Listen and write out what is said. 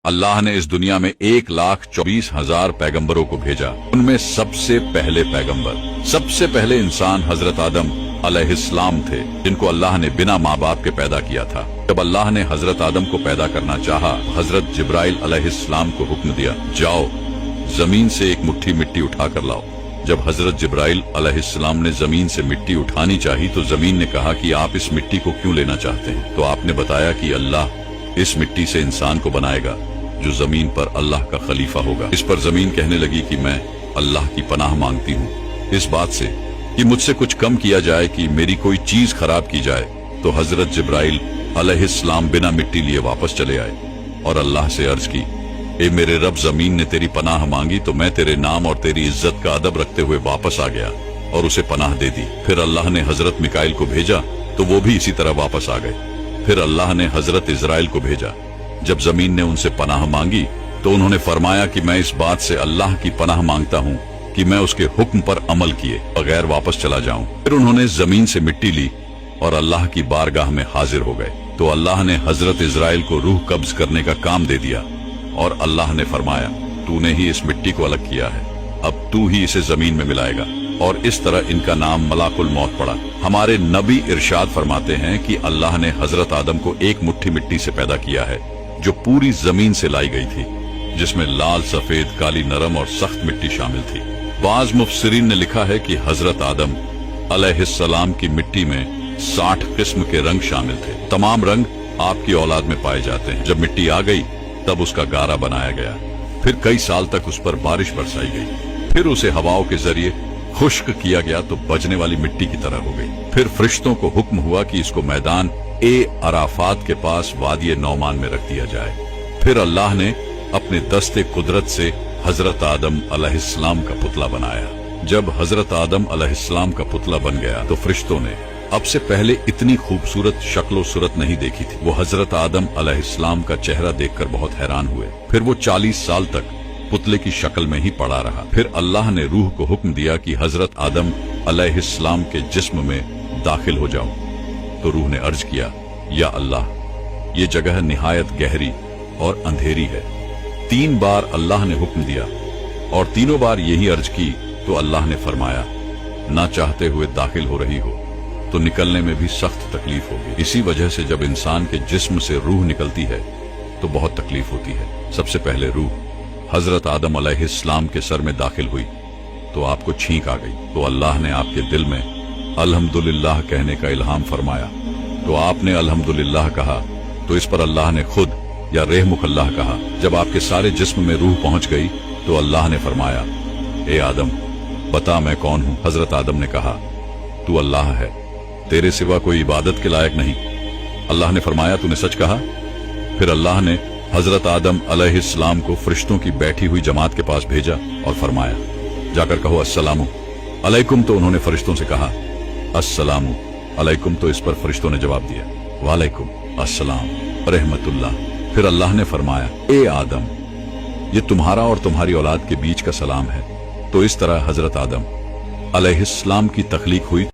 अल्लाह ने इस दुनिया में 1,24,000 पैगंबरों को भेजा। उनमें सबसे पहले पैगंबर, सबसे पहले इंसान हजरत आदम अलैहिस्सलाम थे, जिनको अल्लाह ने बिना माँ बाप के पैदा किया था। जब अल्लाह ने हजरत आदम को पैदा करना चाहा, हजरत जिब्राइल अलैहिस्सलाम को हुक्म दिया, जाओ जमीन से एक मुट्ठी मिट्टी उठा कर लाओ। जब हजरत जिब्राइल अलैहिस्सलाम ने जमीन से मिट्टी उठानी चाही तो जमीन ने कहा कि आप इस मिट्टी को क्यों लेना चाहते हैं? तो आपने बताया कि अल्लाह इस मिट्टी से इंसान को बनाएगा जो जमीन पर अल्लाह का खलीफा होगा। इस पर जमीन कहने लगी कि मैं अल्लाह की पनाह मांगती हूँ इस बात से कि मुझसे कुछ कम किया जाए कि मेरी कोई चीज खराब की जाए। तो हजरत जिब्राइल अलैहिस्सलाम बिना मिट्टी लिए वापस चले आए और अल्लाह से अर्ज की, ए मेरे रब, जमीन ने तेरी पनाह मांगी तो मैं तेरे नाम और तेरी इज्जत का अदब रखते हुए वापस आ गया और उसे पनाह दे दी। फिर अल्लाह ने हजरत मिकाइल को भेजा तो वो भी इसी तरह वापस आ गए। फिर अल्लाह ने हजरत इजराइल को भेजा। जब जमीन ने उनसे पनाह मांगी तो उन्होंने फरमाया कि मैं इस बात से अल्लाह की पनाह मांगता हूँ कि मैं उसके हुक्म पर अमल किए बगैर वापस चला जाऊं। फिर उन्होंने जमीन से मिट्टी ली और अल्लाह की बारगाह में हाजिर हो गए। तो अल्लाह ने हजरत इजराइल को रूह कब्ज करने का काम दे दिया और अल्लाह ने फरमाया, तूने ही इस मिट्टी को अलग किया है, अब तू ही इसे जमीन में मिलाएगा। और इस तरह इनका नाम मलाकुल मौत पड़ा। हमारे नबी इरशाद फरमाते हैं कि अल्लाह ने हजरत आदम को एक मुट्ठी मिट्टी से पैदा किया है जो पूरी जमीन से लाई गई थी, जिसमें लाल, सफेद, काली, नरम और सख्त मिट्टी शामिल थी। बाज मुफस्सिरीन ने लिखा है कि हजरत आदम अलैहिस्सलाम की मिट्टी में 60 किस्म के रंग शामिल थे। तमाम रंग आपकी औलाद में पाए जाते हैं। जब मिट्टी आ गई तब उसका गारा बनाया गया। फिर कई साल तक उस पर बारिश बरसाई गई। फिर उसे हवाओं के जरिए खुश्क किया गया तो बजने वाली मिट्टी की तरह हो गई। फिर फरिश्तों को हुक्म हुआ कि इसको मैदान ए अराफात के पास वादी नौमान में रख दिया जाए। फिर अल्लाह ने अपने दस्ते कुदरत से हजरत आदम अलैहिस्सलाम का पुतला बनाया। जब हजरत आदम अलैहिस्सलाम का पुतला बन गया तो फरिश्तों ने अब से पहले इतनी खूबसूरत शक्लो सूरत नहीं देखी थी। वो हजरत आदम अलैहिस्सलाम का चेहरा देखकर बहुत हैरान हुए। फिर वो 40 साल तक पुतले की शक्ल में ही पड़ा रहा। फिर अल्लाह ने रूह को हुक्म दिया कि हजरत आदम अलैहिस्सलाम के जिस्म में दाखिल हो जाओ। तो रूह ने अर्ज किया, या अल्लाह, ये जगह निहायत गहरी और अंधेरी है। 3 बार अल्लाह ने हुक्म दिया और तीनों बार यही अर्ज की तो अल्लाह ने फरमाया, ना चाहते हुए दाखिल हो रही हो तो निकलने में भी सख्त तकलीफ होगी। इसी वजह से जब इंसान के जिस्म से रूह निकलती है तो बहुत तकलीफ होती है। सबसे पहले रूह हजरत आदम अलैहिस्सलाम के सर में दाखिल हुई तो आपको छींक आ गई। तो अल्लाह ने आपके दिल में अल्हम्दुलिल्लाह कहने का इल्हाम फरमाया तो आपने अल्हम्दुलिल्लाह कहा तो इस पर अल्लाह ने खुद या रेहमुकल्लाह कहा। जब आपके सारे जिस्म में रूह पहुंच गई तो अल्लाह ने फरमाया, ए आदम, बता मैं कौन हूं? हजरत आदम ने कहा, तू अल्लाह है, तेरे सिवा कोई इबादत के लायक नहीं। अल्लाह ने फरमाया, तूने सच कहा। फिर अल्लाह ने हजरत आदम अलैहिस्सलाम को फरिश्तों की बैठी हुई जमात के पास भेजा और फरमाया, जाकर कहो अस्सलामु अलैकुम। तो उन्होंने फरिश्तों से कहा, अस्सलामु अलैकुम। तो इस पर फरिश्तों ने जवाब दिया, वालेकुम अस्सलाम रहमतुल्लाह। फिर अल्लाह ने फरमाया, ए आदम, ये तुम्हारा और तुम्हारी औलाद के बीच का सलाम है। तो इस तरह हजरत आदम अलैहिस्सलाम की तख्लीक हुई।